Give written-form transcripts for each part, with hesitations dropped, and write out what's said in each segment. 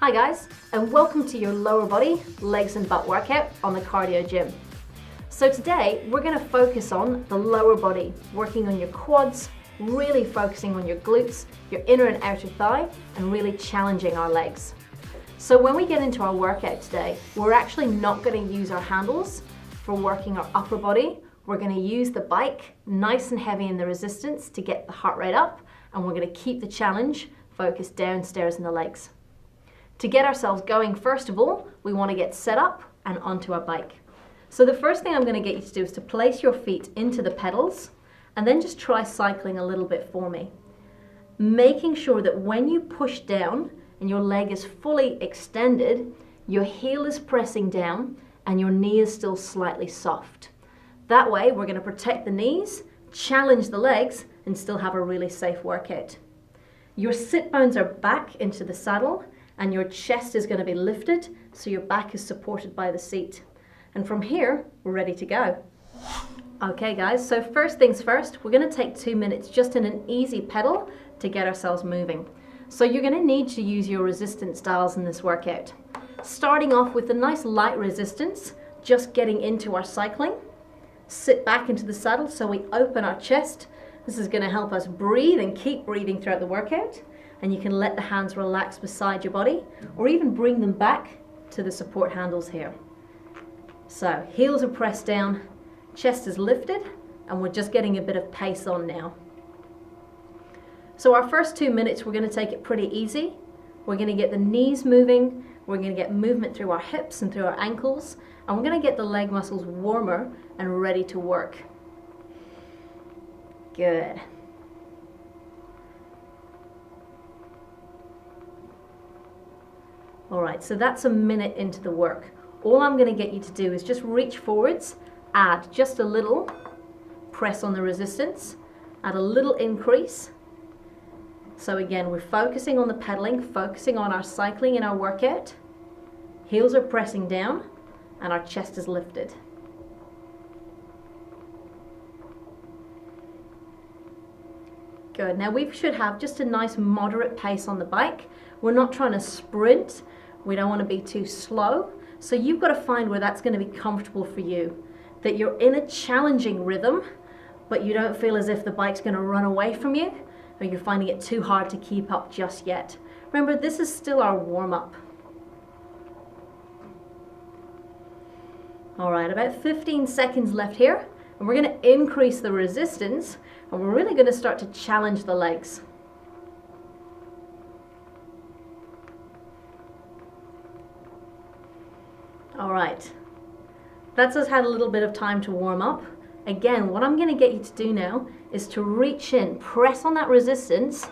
Hi guys, and welcome to your lower body, legs and butt workout on the Cardio Gym. So today we're going to focus on the lower body, working on your quads, really focusing on your glutes, your inner and outer thigh, and really challenging our legs. So when we get into our workout today, we're actually not going to use our handles for working our upper body. We're going to use the bike, nice and heavy in the resistance to get the heart rate up, and we're going to keep the challenge focused downstairs in the legs. To get ourselves going, first of all, we want to get set up and onto our bike. So the first thing I'm going to get you to do is to place your feet into the pedals and then just try cycling a little bit for me. Making sure that when you push down and your leg is fully extended, your heel is pressing down and your knee is still slightly soft. That way we're going to protect the knees, challenge the legs, and still have a really safe workout. Your sit bones are back into the saddle and your chest is going to be lifted so your back is supported by the seat. And from here, we're ready to go. Okay guys, so first things first, we're going to take 2 minutes just in an easy pedal to get ourselves moving. So you're going to need to use your resistance dials in this workout. Starting off with a nice light resistance, just getting into our cycling. Sit back into the saddle so we open our chest. This is going to help us breathe and keep breathing throughout the workout. And you can let the hands relax beside your body or even bring them back to the support handles here. So heels are pressed down, chest is lifted, and we're just getting a bit of pace on now. So our first 2 minutes, we're going to take it pretty easy. We're going to get the knees moving, we're going to get movement through our hips and through our ankles, and we're going to get the leg muscles warmer and ready to work. Good. All right, so that's a minute into the work. All I'm going to get you to do is just reach forwards, add just a little press on the resistance, add a little increase. So again, we're focusing on the pedaling, focusing on our cycling in our workout. Heels are pressing down and our chest is lifted. Good. Now we should have just a nice moderate pace on the bike. We're not trying to sprint. We don't want to be too slow. So you've got to find where that's going to be comfortable for you. That you're in a challenging rhythm, but you don't feel as if the bike's going to run away from you, or you're finding it too hard to keep up just yet. Remember, this is still our warm-up. All right, about 15 seconds left here, and we're going to increase the resistance, and we're really going to start to challenge the legs. All right, that's us had a little bit of time to warm up. Again, what I'm going to get you to do now is to reach in, press on that resistance,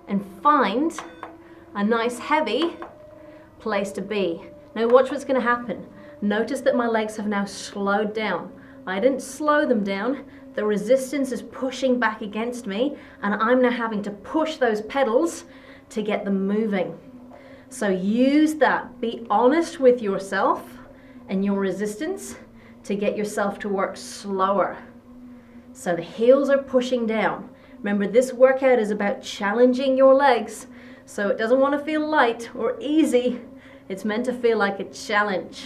and find a nice heavy place to be. Now watch what's going to happen. Notice that my legs have now slowed down. I didn't slow them down. The resistance is pushing back against me, and I'm now having to push those pedals to get them moving. So use that. Be honest with yourself and your resistance to get yourself to work slower. So the heels are pushing down. Remember, this workout is about challenging your legs, so it doesn't want to feel light or easy. It's meant to feel like a challenge.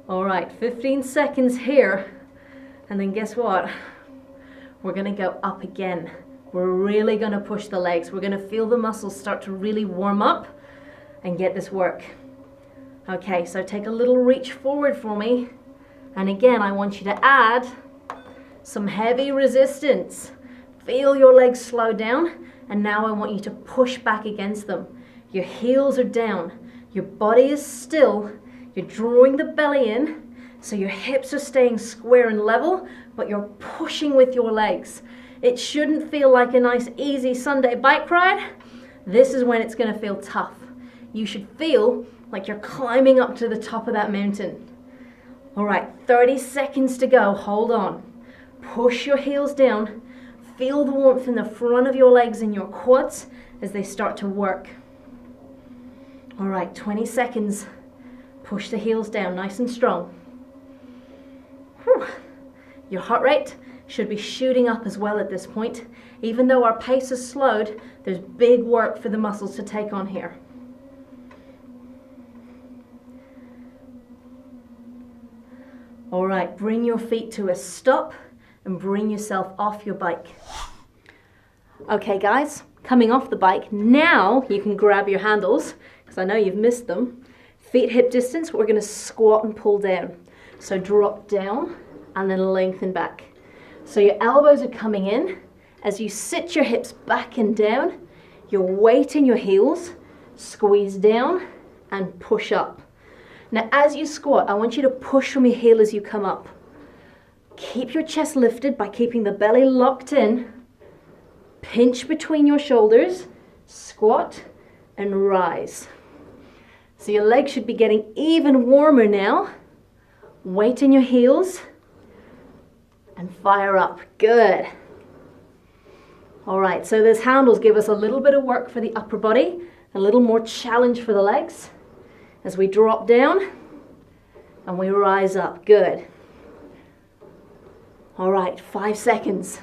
All right, 15 seconds here, and then guess what? We're going to go up again. We're really going to push the legs. We're going to feel the muscles start to really warm up and get this work. Okay, so take a little reach forward for me. And again, I want you to add some heavy resistance. Feel your legs slow down, and now I want you to push back against them. Your heels are down, your body is still, you're drawing the belly in, so your hips are staying square and level, but you're pushing with your legs. It shouldn't feel like a nice easy Sunday bike ride. This is when it's going to feel tough. You should feel like you're climbing up to the top of that mountain. All right, 30 seconds to go. Hold on. Push your heels down. Feel the warmth in the front of your legs and your quads as they start to work. All right, 20 seconds. Push the heels down nice and strong. Whew. Your heart rate should be shooting up as well at this point. Even though our pace is slowed, there's big work for the muscles to take on here. All right, bring your feet to a stop and bring yourself off your bike. Okay guys, coming off the bike, now you can grab your handles, because I know you've missed them. Feet hip distance, we're gonna squat and pull down. So drop down and then lengthen back. So your elbows are coming in. As you sit your hips back and down, your weight in your heels, squeeze down and push up. Now as you squat, I want you to push from your heel as you come up. Keep your chest lifted by keeping the belly locked in. Pinch between your shoulders, squat and rise. So your legs should be getting even warmer now. Weight in your heels and fire up. Good. All right, so those handles give us a little bit of work for the upper body, a little more challenge for the legs. As we drop down and we rise up. Good. All right, 5 seconds.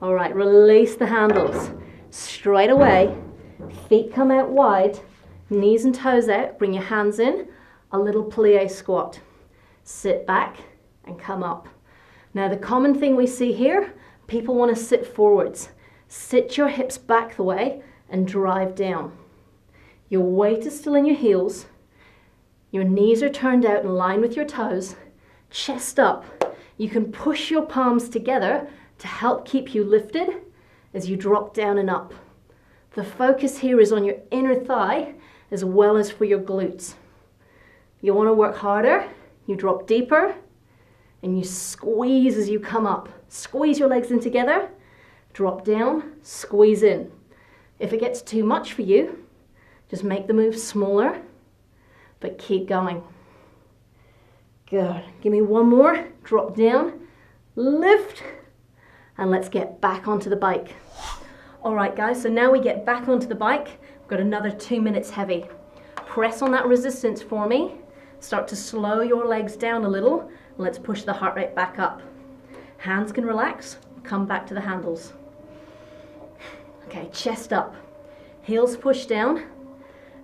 All right, release the handles. Straight away, feet come out wide, knees and toes out, bring your hands in, a little plie squat. Sit back and come up. Now the common thing we see here, people want to sit forwards. Sit your hips back the way and drive down. Your weight is still in your heels. Your knees are turned out in line with your toes. Chest up. You can push your palms together to help keep you lifted as you drop down and up. The focus here is on your inner thigh as well as for your glutes. You want to work harder, you drop deeper, and you squeeze as you come up. Squeeze your legs in together, drop down, squeeze in. If it gets too much for you, just make the move smaller, but keep going. Good. Give me one more. Drop down, lift, and let's get back onto the bike. All right, guys, so now we get back onto the bike. We've got another 2 minutes heavy. Press on that resistance for me. Start to slow your legs down a little. Let's push the heart rate back up. Hands can relax. Come back to the handles. Okay, chest up. Heels push down.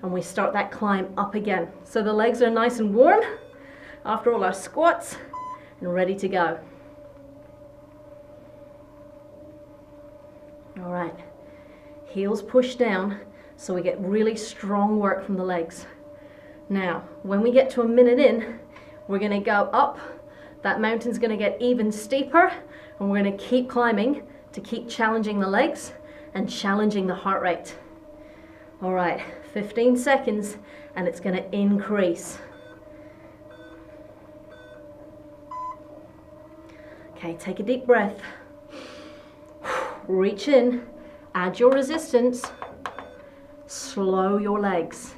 And we start that climb up again. So the legs are nice and warm after all our squats and ready to go. All right, heels push down so we get really strong work from the legs. Now, when we get to a minute in, we're gonna go up. That mountain's gonna get even steeper and we're gonna keep climbing to keep challenging the legs and challenging the heart rate. All right, 15 seconds and it's gonna increase. Okay, take a deep breath. Reach in, add your resistance, slow your legs.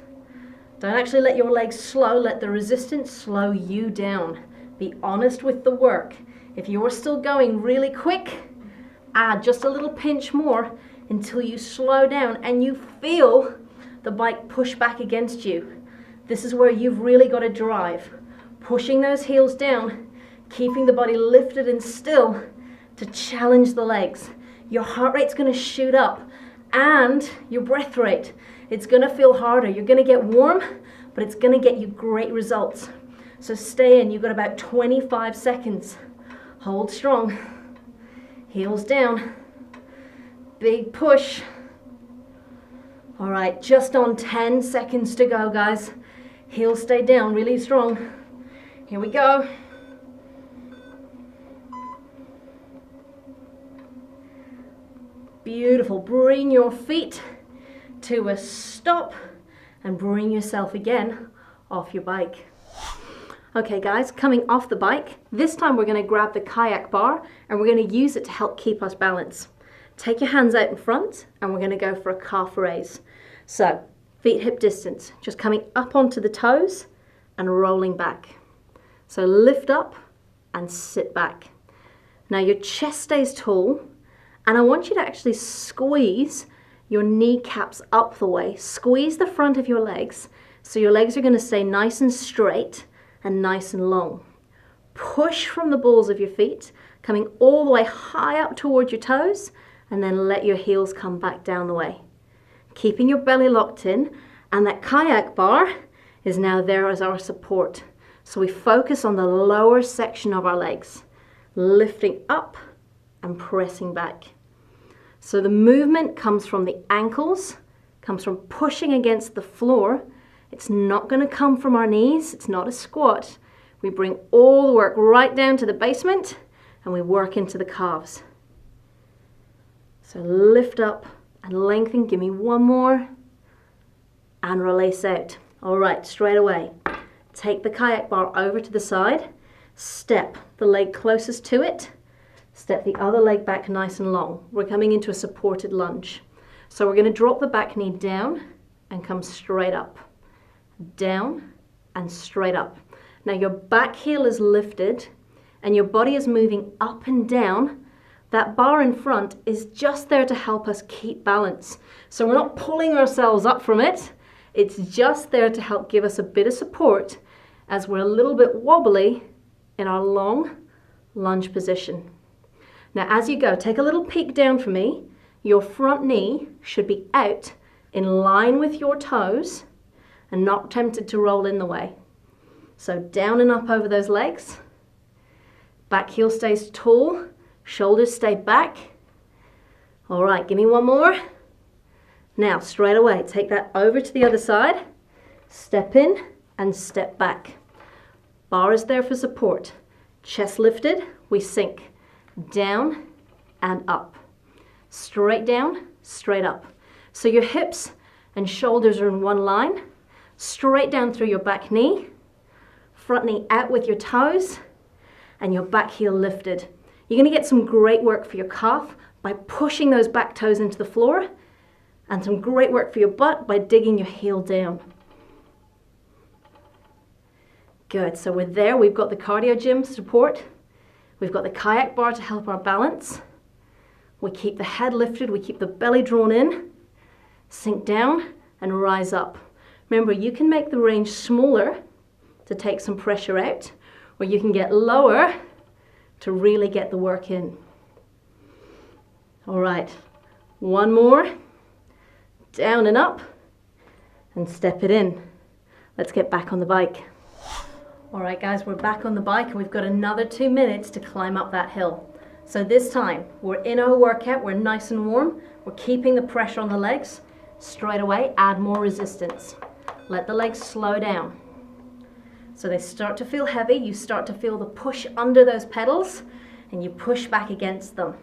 Don't actually let your legs slow, let the resistance slow you down. Be honest with the work. If you're still going really quick, add just a little pinch more until you slow down and you feel the bike push back against you. This is where you've really got to drive. Pushing those heels down, keeping the body lifted and still to challenge the legs. Your heart rate's going to shoot up and your breath rate. It's going to feel harder. You're going to get warm, but it's going to get you great results. So stay in. You've got about 25 seconds. Hold strong. Heels down. Big push. All right, just on 10 seconds to go, guys. Heels stay down really strong. Here we go. Beautiful. Bring your feet to a stop and bring yourself again off your bike. Okay guys, coming off the bike, this time we're going to grab the kayak bar and we're going to use it to help keep us balanced. Take your hands out in front and we're going to go for a calf raise. So, feet hip distance, just coming up onto the toes and rolling back. So lift up and sit back. Now your chest stays tall. And I want you to actually squeeze your kneecaps up the way. Squeeze the front of your legs so your legs are going to stay nice and straight and nice and long. Push from the balls of your feet, coming all the way high up towards your toes, and then let your heels come back down the way. Keeping your belly locked in, and that kayak bar is now there as our support. So we focus on the lower section of our legs, lifting up and pressing back. So the movement comes from the ankles, comes from pushing against the floor. It's not going to come from our knees. It's not a squat. We bring all the work right down to the basement and we work into the calves. So lift up and lengthen. Give me one more. And release out. All right, straight away. Take the kayak bar over to the side. Step the leg closest to it. Step the other leg back nice and long. We're coming into a supported lunge. So we're going to drop the back knee down and come straight up. Down and straight up. Now your back heel is lifted and your body is moving up and down. That bar in front is just there to help us keep balance. So we're not pulling ourselves up from it. It's just there to help give us a bit of support as we're a little bit wobbly in our long lunge position. Now as you go, take a little peek down for me. Your front knee should be out in line with your toes and not tempted to roll in the way. So down and up over those legs. Back heel stays tall, shoulders stay back. All right, give me one more. Now straight away, take that over to the other side. Step in and step back. Bar is there for support. Chest lifted, we sink. Down and up. Straight down, straight up. So your hips and shoulders are in one line. Straight down through your back knee. Front knee out with your toes. And your back heel lifted. You're going to get some great work for your calf by pushing those back toes into the floor. And some great work for your butt by digging your heel down. Good, so we're there. We've got the Cardiogym support. We've got the kayak bar to help our balance. We keep the head lifted, we keep the belly drawn in, sink down and rise up. Remember, you can make the range smaller to take some pressure out, or you can get lower to really get the work in. All right, one more, down and up, and step it in. Let's get back on the bike. All right guys, we're back on the bike and we've got another 2 minutes to climb up that hill. So this time, we're in our workout, we're nice and warm, we're keeping the pressure on the legs. Straight away, add more resistance. Let the legs slow down. So they start to feel heavy, you start to feel the push under those pedals, and you push back against them.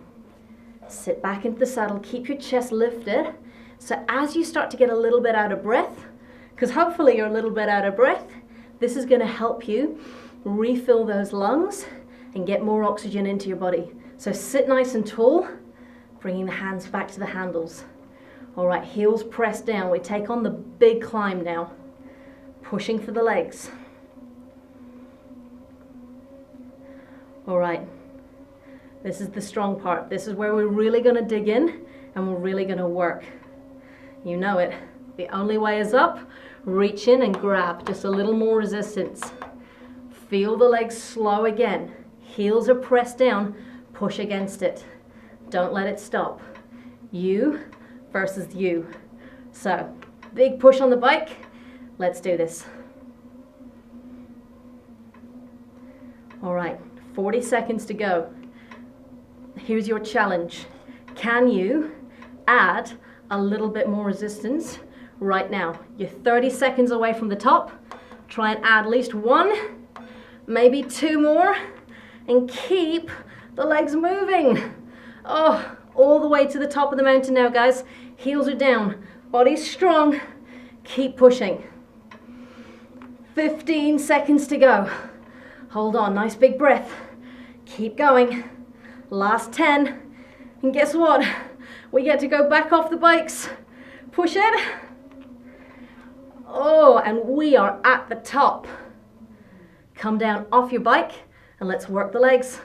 Sit back into the saddle, keep your chest lifted. So as you start to get a little bit out of breath, because hopefully you're a little bit out of breath, this is going to help you refill those lungs and get more oxygen into your body. So sit nice and tall, bringing the hands back to the handles. All right, heels pressed down. We take on the big climb now, pushing for the legs. All right, this is the strong part. This is where we're really going to dig in and we're really going to work. You know it. The only way is up. Reach in and grab, just a little more resistance. Feel the legs slow again. Heels are pressed down, push against it. Don't let it stop. You versus you. So, big push on the bike. Let's do this. All right, 40 seconds to go. Here's your challenge. Can you add a little bit more resistance right now? You're 30 seconds away from the top. Try and add at least one, maybe two more, and keep the legs moving. Oh, all the way to the top of the mountain now, guys. Heels are down, body's strong. Keep pushing. 15 seconds to go. Hold on, nice big breath. Keep going. Last 10. And guess what? We get to go back off the bikes. Push it. Oh, and we are at the top. Come down off your bike and let's work the legs.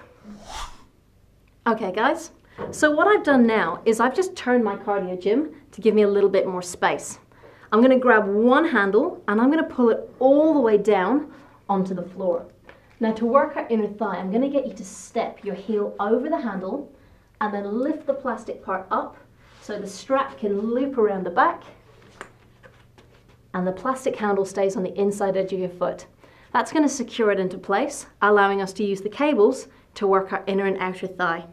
Okay guys, so what I've done now is I've just turned my Cardiogym to give me a little bit more space. I'm going to grab one handle and I'm going to pull it all the way down onto the floor. Now to work our inner thigh, I'm going to get you to step your heel over the handle and then lift the plastic part up so the strap can loop around the back. and the plastic handle stays on the inside edge of your foot. That's going to secure it into place, allowing us to use the cables to work our inner and outer thigh.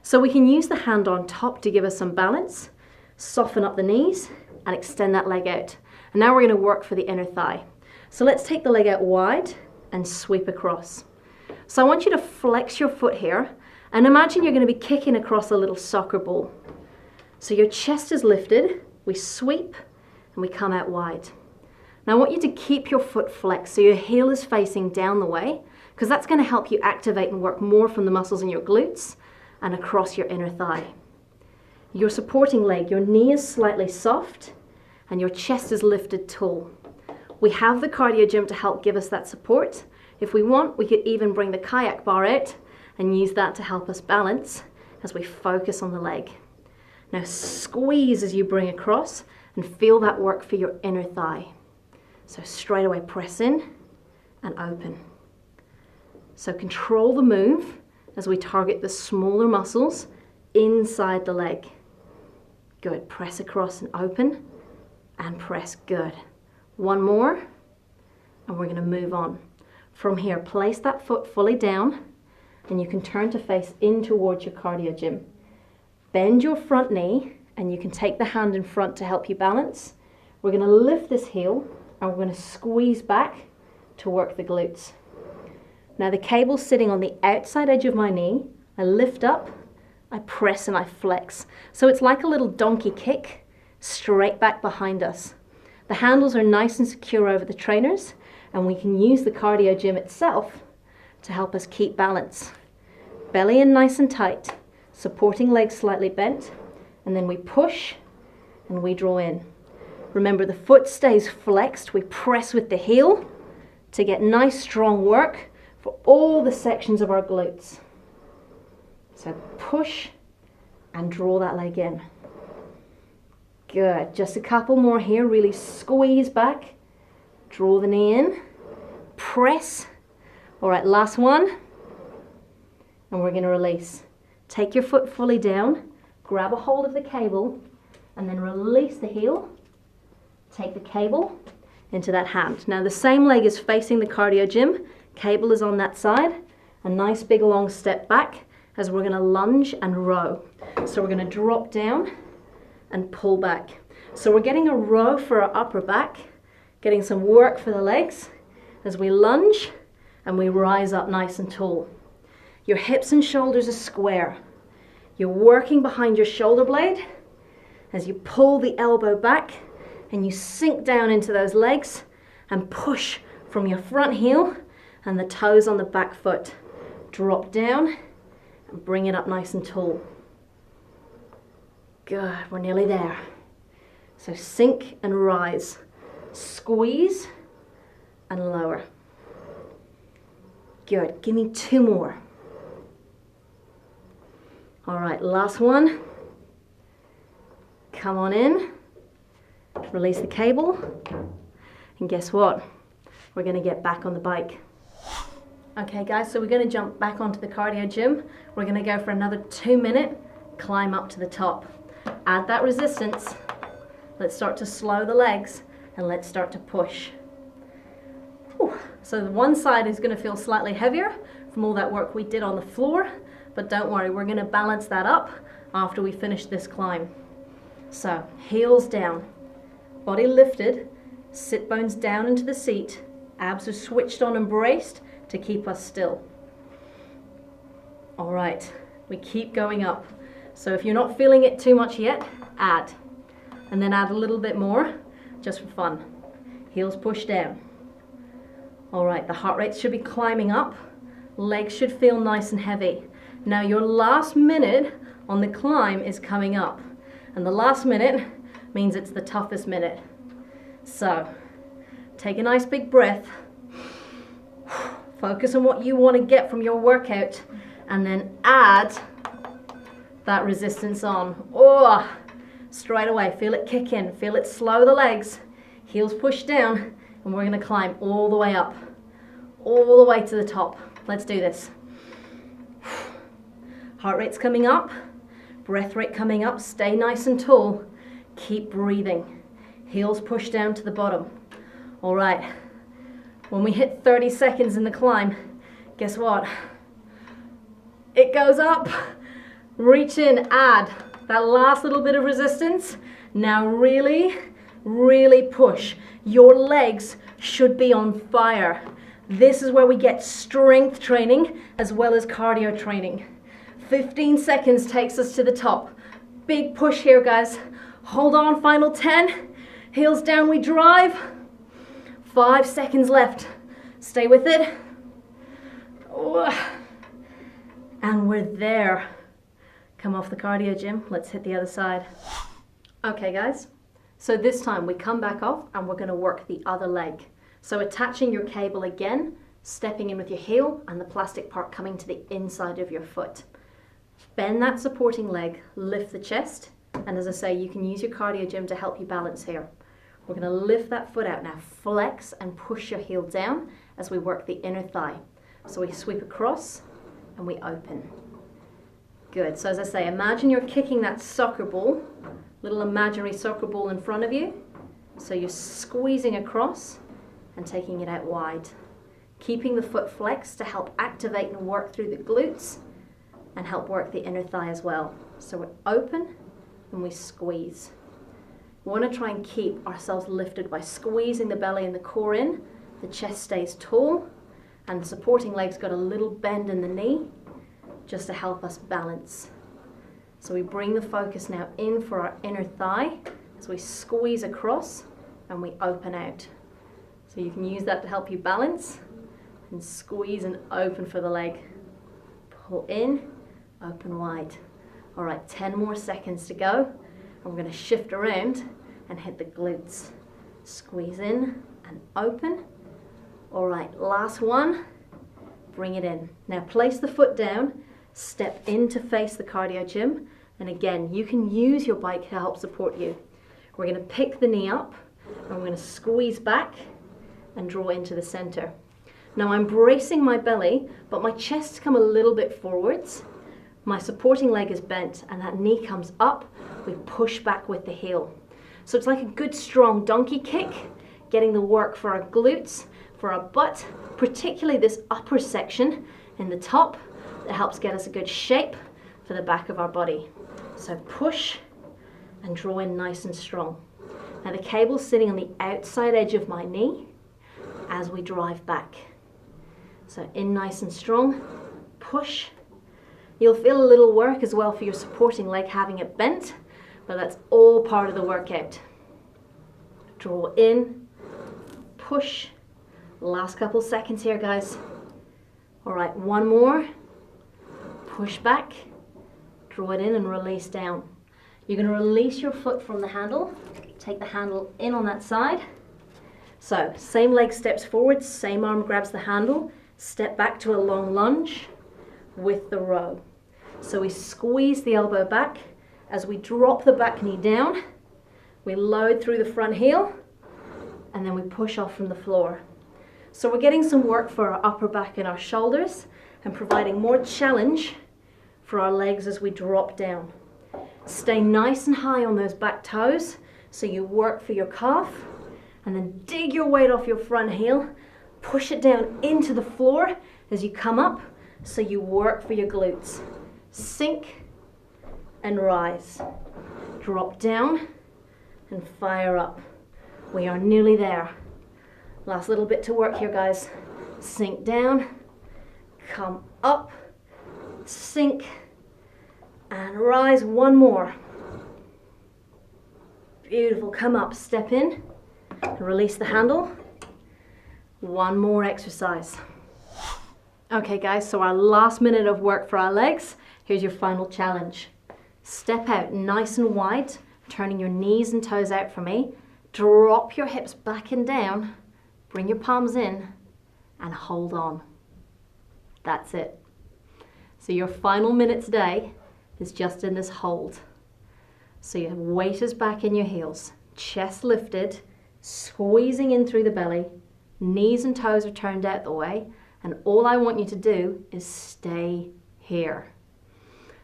So we can use the hand on top to give us some balance, soften up the knees, and extend that leg out. And now we're going to work for the inner thigh. So let's take the leg out wide and sweep across. So I want you to flex your foot here, and imagine you're going to be kicking across a little soccer ball. So your chest is lifted, we sweep, and we come out wide. Now I want you to keep your foot flexed so your heel is facing down the way, because that's going to help you activate and work more from the muscles in your glutes and across your inner thigh. Your supporting leg, your knee is slightly soft and your chest is lifted tall. We have the Cardiogym to help give us that support. If we want, we could even bring the kayak bar out and use that to help us balance as we focus on the leg. Now squeeze as you bring across and feel that work for your inner thigh. So straight away press in and open. So control the move as we target the smaller muscles inside the leg. Good, press across and open and press, good. One more and we're going to move on. From here, place that foot fully down and you can turn to face in towards your Cardiogym. Bend your front knee and you can take the hand in front to help you balance. We're going to lift this heel and we're going to squeeze back to work the glutes. Now the cable's sitting on the outside edge of my knee. I lift up, I press and I flex. So it's like a little donkey kick straight back behind us. The handles are nice and secure over the trainers and we can use the Cardiogym itself to help us keep balance. Belly in nice and tight, supporting legs slightly bent, and then we push and we draw in. Remember, the foot stays flexed. We press with the heel to get nice strong work for all the sections of our glutes. So push and draw that leg in. Good, just a couple more here. Really squeeze back, draw the knee in, press. All right, last one. And we're going to release. Take your foot fully down, grab a hold of the cable, and then release the heel. Take the cable into that hand. Now the same leg is facing the Cardiogym. Cable is on that side. A nice big long step back as we're going to lunge and row. So we're going to drop down and pull back. So we're getting a row for our upper back, getting some work for the legs as we lunge and we rise up nice and tall. Your hips and shoulders are square. You're working behind your shoulder blade as you pull the elbow back and you sink down into those legs and push from your front heel and the toes on the back foot. Drop down and bring it up nice and tall. Good, we're nearly there. So sink and rise, squeeze and lower. Good, give me two more. All right, last one. Come on in, release the cable, and guess what? We're gonna get back on the bike. Okay guys, so we're gonna jump back onto the Cardiogym. We're gonna go for another 2-minute climb up to the top. Add that resistance. Let's start to slow the legs and let's start to push. Whew. So the one side is gonna feel slightly heavier from all that work we did on the floor, but don't worry, we're gonna balance that up after we finish this climb. So heels down, body lifted, sit bones down into the seat, abs are switched on and braced to keep us still. All right, we keep going up. So if you're not feeling it too much yet, add. And then add a little bit more, just for fun. Heels push down. All right, the heart rate should be climbing up. Legs should feel nice and heavy. Now your last minute on the climb is coming up. And the last minute means it's the toughest minute. So, take a nice big breath. Focus on what you want to get from your workout. And then add that resistance on. Oh, straight away, feel it kick in, feel it slow the legs, heels push down, and we're gonna climb all the way up, all the way to the top. Let's do this. Heart rate's coming up, breath rate coming up, stay nice and tall, keep breathing. Heels push down to the bottom. All right, when we hit 30 seconds in the climb, guess what? It goes up. Reach in, add that last little bit of resistance. Now really, really push. Your legs should be on fire. This is where we get strength training as well as cardio training. 15 seconds takes us to the top. Big push here, guys. Hold on, final 10. Heels down, we drive. 5 seconds left. Stay with it. And we're there. Come off the cardio gym. Let's hit the other side. Okay, guys. So this time we come back off and we're going to work the other leg. So attaching your cable again, stepping in with your heel and the plastic part coming to the inside of your foot. Bend that supporting leg, lift the chest, and as I say, you can use your cardio gym to help you balance here. We're going to lift that foot out now, flex and push your heel down as we work the inner thigh. So we sweep across and we open. Good, so as I say, imagine you're kicking that soccer ball, little imaginary soccer ball in front of you. So you're squeezing across and taking it out wide. Keeping the foot flexed to help activate and work through the glutes and help work the inner thigh as well. So we're open and we squeeze. We want to try and keep ourselves lifted by squeezing the belly and the core in. The chest stays tall and the supporting leg's got a little bend in the knee just to help us balance. So we bring the focus now in for our inner thigh as we squeeze across and we open out. So you can use that to help you balance and squeeze and open for the leg. Pull in, open wide. All right, 10 more seconds to go. And we're going to shift around and hit the glutes. Squeeze in and open. All right, last one. Bring it in. Now place the foot down, step in to face the cardio gym. And again, you can use your bike to help support you. We're going to pick the knee up and we're going to squeeze back and draw into the center. Now I'm bracing my belly, but my chest's come a little bit forwards. My supporting leg is bent and that knee comes up. We push back with the heel. So it's like a good strong donkey kick, getting the work for our glutes, for our butt, particularly this upper section in the top that helps get us a good shape for the back of our body. So push and draw in nice and strong. Now the cable's sitting on the outside edge of my knee as we drive back. So in nice and strong, push. You'll feel a little work as well for your supporting leg having it bent, but that's all part of the workout. Draw in, push. Last couple seconds here, guys. All right, one more. Push back, draw it in and release down. You're going to release your foot from the handle, take the handle in on that side. So same leg steps forward, same arm grabs the handle, step back to a long lunge with the row. So we squeeze the elbow back as we drop the back knee down, we load through the front heel, and then we push off from the floor. So we're getting some work for our upper back and our shoulders and providing more challenge for our legs as we drop down. Stay nice and high on those back toes so you work for your calf, and then dig your weight off your front heel, push it down into the floor as you come up so you work for your glutes. Sink and rise. Drop down and fire up. We are nearly there. Last little bit to work here, guys. Sink down, come up, sink, and rise. One more. Beautiful. Come up, step in, and release the handle. One more exercise. Okay, guys, so our last minute of work for our legs. Here's your final challenge. Step out nice and wide, turning your knees and toes out for me. Drop your hips back and down. Bring your palms in and hold on. That's it. So your final minute today is just in this hold. So your weight is back in your heels, chest lifted, squeezing in through the belly, knees and toes are turned out the way, and all I want you to do is stay here.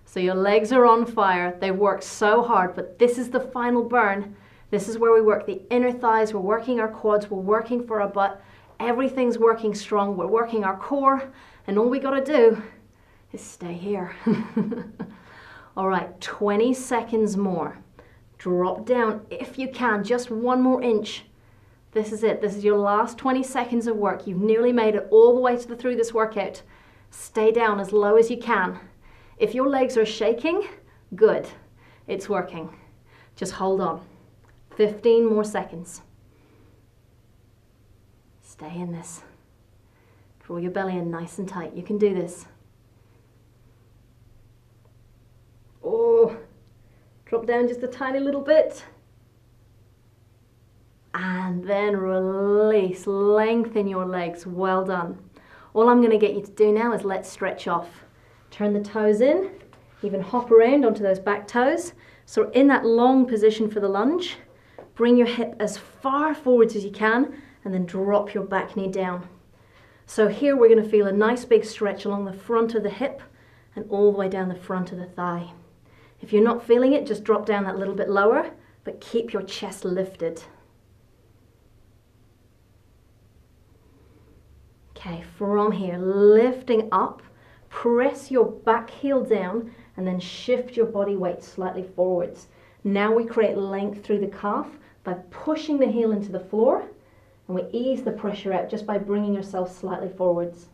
So your legs are on fire, they work so hard, but this is the final burn This is where we work the inner thighs, we're working our quads, we're working for our butt. Everything's working strong, we're working our core, and all we gotta do is stay here. All right, 20 seconds more. Drop down if you can, just 1 more inch. This is it, this is your last 20 seconds of work. You've nearly made it all the way through this workout. Stay down as low as you can. If your legs are shaking, good, it's working. Just hold on. 15 more seconds. Stay in this. Draw your belly in nice and tight. You can do this. Oh, drop down just a tiny little bit. And then release, lengthen your legs. Well done. All I'm going to get you to do now is let's stretch off. Turn the toes in, even hop around onto those back toes. So in that long position for the lunge, bring your hip as far forwards as you can and then drop your back knee down. So here we're going to feel a nice big stretch along the front of the hip and all the way down the front of the thigh. If you're not feeling it, just drop down that little bit lower, but keep your chest lifted. Okay, from here, lifting up, press your back heel down and then shift your body weight slightly forwards. Now we create length through the calf by pushing the heel into the floor, and we ease the pressure out just by bringing yourself slightly forwards.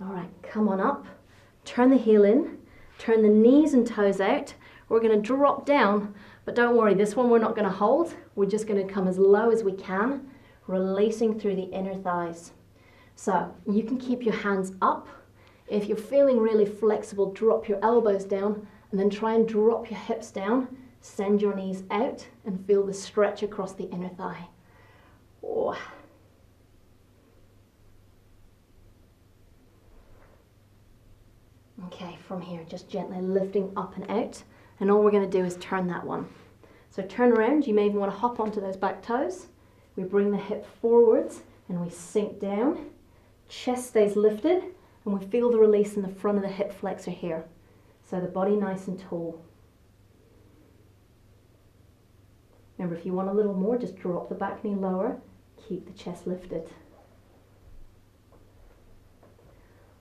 All right, come on up, turn the heel in, turn the knees and toes out. We're going to drop down, but don't worry, this one we're not going to hold. We're just going to come as low as we can, releasing through the inner thighs. So you can keep your hands up. If you're feeling really flexible, drop your elbows down and then try and drop your hips down. Send your knees out and feel the stretch across the inner thigh. Oh. Okay, from here, just gently lifting up and out. And all we're going to do is turn that one. So turn around, you may even want to hop onto those back toes. We bring the hip forwards and we sink down. Chest stays lifted and we feel the release in the front of the hip flexor here. So the body nice and tall. Remember, if you want a little more, just drop the back knee lower, keep the chest lifted.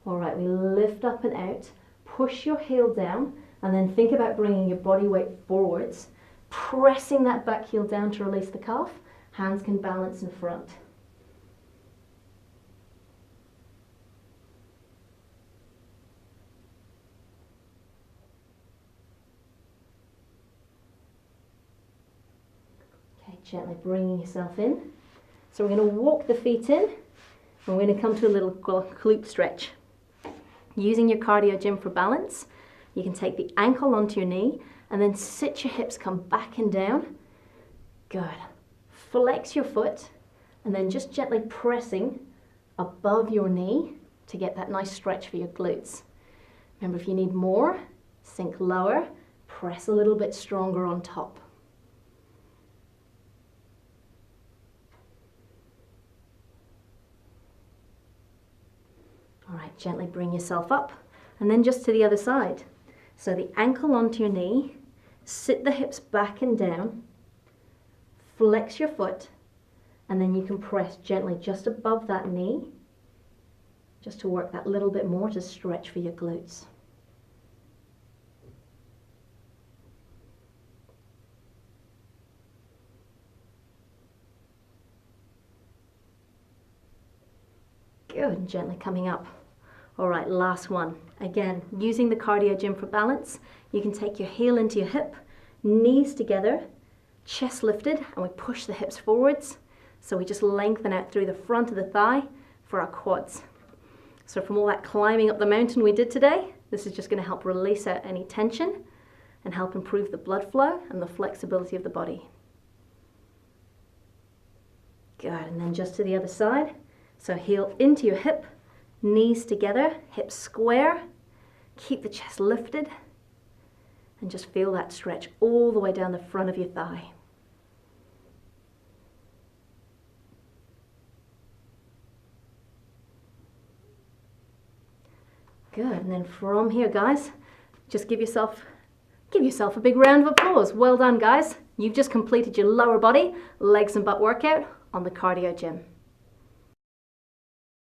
All right, we lift up and out, push your heel down, and then think about bringing your body weight forwards, pressing that back heel down to release the calf. Hands can balance in front. Okay, gently bringing yourself in. So we're going to walk the feet in, and we're going to come to a little glute stretch. Using your Cardiogym for balance, you can take the ankle onto your knee and then sit your hips, come back and down. Good. Flex your foot and then just gently pressing above your knee to get that nice stretch for your glutes. Remember, if you need more, sink lower, press a little bit stronger on top. All right, gently bring yourself up and then just to the other side. So the ankle onto your knee, sit the hips back and down, flex your foot, and then you can press gently just above that knee, just to work that little bit more to stretch for your glutes. Good, and gently coming up. All right, last one. Again, using the Cardiogym for balance, you can take your heel into your hip, knees together, chest lifted, and we push the hips forwards. So we just lengthen out through the front of the thigh for our quads. So from all that climbing up the mountain we did today, this is just going to help release out any tension and help improve the blood flow and the flexibility of the body. Good, and then just to the other side. So heel into your hip, knees together, hips square, keep the chest lifted, and just feel that stretch all the way down the front of your thigh. Good, and then from here, guys, just give yourself a big round of applause. Well done, guys. You've just completed your lower body, legs and butt workout on the Cardio Gym.